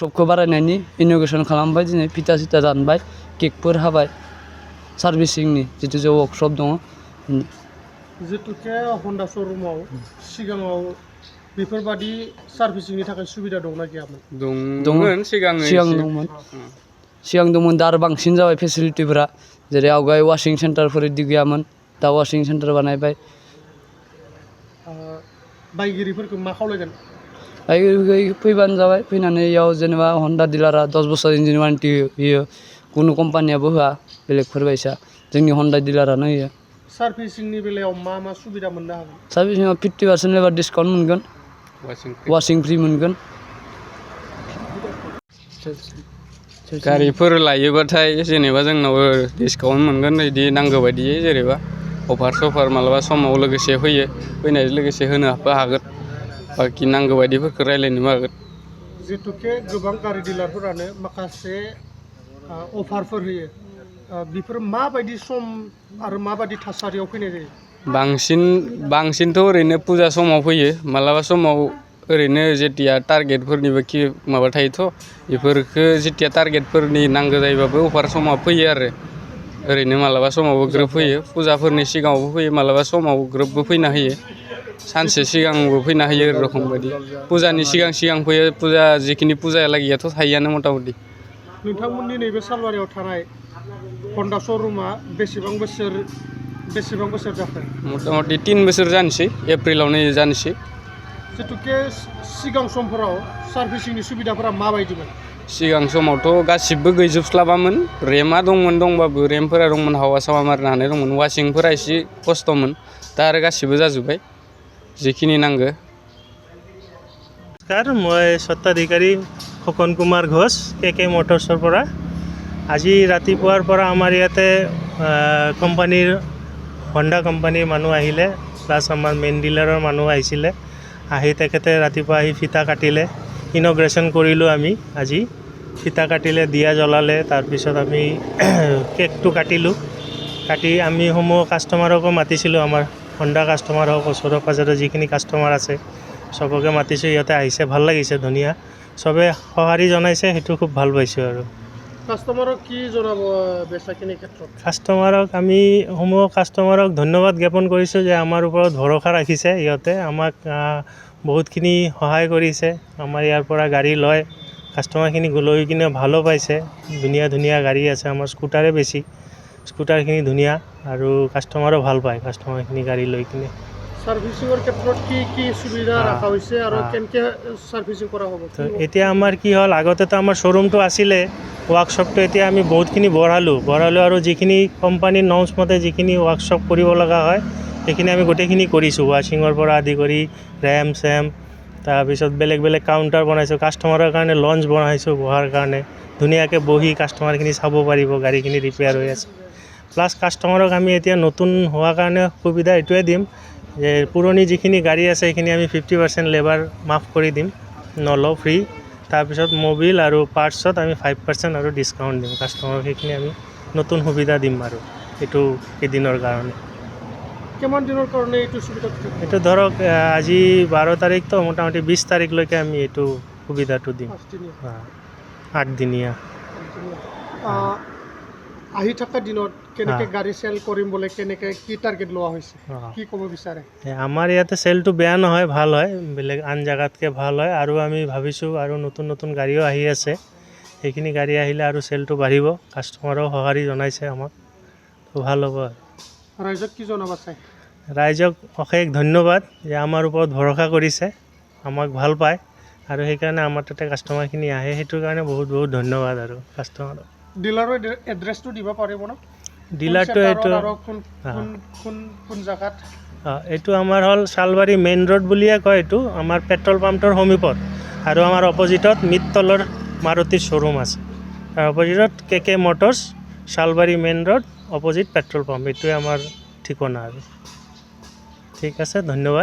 वर्कशपखौ बारायनायनि इन'ग्रेसन खालामबाय दिनै फिथा सिथा दानबाय केकफोर हाबाय सार्भिसिंनि जितु जे वर्कशप दङ जितुके हन्डा श'रुमाव सिगाङाव बेफोरबादि सार्भिसिंनि थाखाय सुबिदा दंना गैयामोन? दंमोन सिगां दंमोन सिगां दंमोन दा आरो बांसिन जाबाय फेसिलिटिफोरा जेरै आवगाय वाशिं सेन्टारफोर बिदि गैयामोन दा वाशिं सेन्टार बानायबाय बायगिरिफोरखौ मा खावलायगोन? बायगिरिफोरखौ फैबानो जाबाय फैनानै इयाव जेनेबा हन्डा डिलारा 10 बोसोर इन्जिन वारेन्टि होयो कुनु कम्पानियाबो होआ बेलेगफोर बायसा जोंनि हन्डा डिलारानो होयो सार्भिसिंनि बेलायाव मा मा सुबिदा मोननो हागोन? सार्भिसिंआव 50% लेबार डिसकाउन्ट मोनगोन वाशिं फ्रि मोनगोन गारिफोर लायोबाथाय जेनेबा जोंनाव डिसकाउन्ट मोनगोन बिदि नांगौ बायदियै जेनेबा अफार सफार मालाबा समाव लोगोसे फैयो फैनायजों लोगोसे होनोबो हागोन बाखि नांगौ बायदिफोरखौ रायज्लायनोबो हागोन जितुके गोबां गारि डिलारफोरानो माखासे अफारफोर होयो बेफोर माबायदि सम आरो माबायदि थासारियाव फैनाय जायो? बांसिनथ' ओरैनो फुजा समाव फैयो मालाबा समाव ओरैनो जेथिया टारगेटफोरनिबो माबा थायोथ' बेफोरखो जेथिया टारगेटफोरनि नांगौ जायोबाबो अफार समाव फैयो आरो ओरैनो मालाबा समावबो ग्रोब फैयो फुजाफोरनि सिगाङावबो फैयो मालाबा समाव ग्रोबबो फैना होयो सानसे सिगांबो फैना होयो रखम बायदि फुजानि सिगां फैयो फुजा जिखिनि फुजायालागैयाथ' थायोआनो मथा मथि नोंथांमोननि नैबे सालबारियाव थानाय हन्डा श'रुमा बेसेबां बोसोर जाखो? मथा मथि 3 बोसोर जानोसै एप्रिलावनो जानोसै जितुके सिगां समफोराव सार्भिसिंनि सुबिदाफोरा माबायदिमोन? सिगां समावथ' गासिबो गैजोबस्लाबामोन रेमा दंबाबो रेमफोरा दंमोन हावा सावा मारिनो हानाय दंमोन वाशिंफोरा एसे खस्थ'मोन दा आरो गासिबो जाजोब्बाय जिखिनि नांगौ নমস্কাৰ মই স্বত্বাধিকাৰী খোকন কুমাৰ ঘোষ KK মটৰ্ছৰ পৰা আজি ৰাতিপুৱাৰ পৰা আমাৰ ইয়াতে কোম্পানীৰ হণ্ডা কোম্পানীৰ মানুহ আহিলে প্লাছ আমাৰ মেইন ডিলাৰৰ মানুহ আহিছিলে আহি তেখেতে ৰাতিপুৱা আহি ফিতা কাটিলে ইনগ্ৰেশ্যন কৰিলোঁ আমি আজি ফিতা কাটিলে দিয়া জ্বলালে তাৰপিছত আমি কেকটো কাটিলোঁ কাটি আমি সমূহ কাষ্টমাৰকো মাতিছিলোঁ আমাৰ হণ্ডা কাষ্টমাৰ হওক ওচৰে পাঁজৰে যিখিনি কাষ্টমাৰ আছে সবকে মাতিছোঁ ইহঁতে আহিছে ভাল লাগিছে ধুনীয়া চবে সঁহাৰি জনাইছে সেইটো খুব ভাল পাইছোঁ আৰু কাষ্টমাৰক কি জনাব বেচাখিনিৰ ক্ষেত্ৰত? কাষ্টমাৰক ধন্যবাদ জ্ঞাপন কৰিছোঁ যে আমাৰ ওপৰত ভৰসা ৰাখিছে ইহঁতে আমাক বহুতখিনি সহায় কৰিছে আমাৰ ইয়াৰ পৰা গাড়ী লয় কাষ্টমাৰখিনি লৈ কিনে ভালো পাইছে ধুনীয়া গাড়ী আছে আমাৰ স্কুটাৰে বেছি স্কুটাৰখিনি ধুনীয়া আৰু কাষ্টমাৰো ভাল পায় কাষ্টমাৰখিনি গাড়ী লৈ কিনে সাৰ্ভিসিংৰ ক্ষেত্ৰত কি সুবিধা ৰাখা হৈছে আৰু কেনেকৈ সাৰ্ভিসিং কৰা হ'ব? এতিয়া আমাৰ কি হ'ল আগতেতো আমাৰ শ্ব'ৰুমটো আছিলে ৱৰ্কশ্বপটো এতিয়া আমি বহুতখিনি বঢ়ালোঁ আৰু যিখিনি কোম্পানীৰ নৰ্মছ মতে যিখিনি ৱৰ্কশ্বপ কৰিব লগা হয় সেইখিনি আমি গোটেইখিনি কৰিছোঁ ৱাশ্বিঙৰ পৰা আদি কৰি ৰেম চেম তাৰপিছত বেলেগ কাউণ্টাৰ বনাইছোঁ কাষ্টমাৰৰ কাৰণে লঞ্চ বনাইছোঁ বহাৰ কাৰণে ধুনীয়াকৈ বহি কাষ্টমাৰখিনি চাব পাৰিব গাড়ীখিনি ৰিপেয়াৰ হৈ আছে প্লাছ কাষ্টমাৰক আমি এতিয়া নতুন হোৱাৰ কাৰণে সুবিধা এইটোৱে দিম যে পুৰণি যিখিনি গাড়ী আছে সেইখিনি আমি 50% লেবাৰ মাফ কৰি দিম নলওঁ ফ্ৰী তাৰপিছত মোবিল আৰু পাৰ্টছত আমি 5% আৰু ডিছকাউণ্ট দিম কাষ্টমাৰক সেইখিনি আমি নতুন সুবিধা দিম আৰু এইটো কেইদিনৰ কাৰণে কিমান দিনৰ কাৰণে এইটো সুবিধা? এইটো ধৰক আজি 12 তাৰিখ তো মোটামুটি 20 তাৰিখলৈকে আমি এইটো সুবিধাটো দিম 8 দিনীয়া আহি থকা দিনত কেনেকৈ গাড়ী চেল কৰিম বোলে কেনেকৈ কি টাৰ্গেট লোৱা হৈছে কি ক'ব বিচাৰে? আমাৰ ইয়াতে চেলটো বেয়া নহয় ভাল হয় বেলেগ আন জেগাতকৈ ভাল হয় আৰু আমি ভাবিছোঁ আৰু নতুন গাড়ীও আহি আছে সেইখিনি গাড়ী আহিলে আৰু চেলটো বাঢ়িব কাষ্টমাৰেও সঁহাৰি জনাইছে আমাক ভাল হ'ব ৰাইজক কি জনাব চাই? ৰাইজক অশেষ ধন্যবাদ যে আমাৰ ওপৰত ভৰসা কৰিছে আমাক ভাল পায় আৰু সেইকাৰণে আমাৰ তাতে কাষ্টমাৰখিনি আহে সেইটোৰ কাৰণে বহুত ধন্যবাদ আৰু কাষ্টমাৰক ডিলাৰৰ এড্ৰেছটো দিব পাৰিব ন? ডিলাৰটো এইটো কোন জেগাত? এইটো আমাৰ হ'ল শালবাৰী মেইন ৰোড বুলিয়ে কয় এইটো আমাৰ পেট্ৰল পাম্পটোৰ সমীপত আৰু আমাৰ অপজিটত মিডতলৰ মাৰুতিৰ শ্ব'ৰুম আছে তাৰ অপজিটত KK Motors Salbari main road opposite petrol pump এইটোৱে আমাৰ ঠিকনা আৰু ঠিক আছে ধন্যবাদ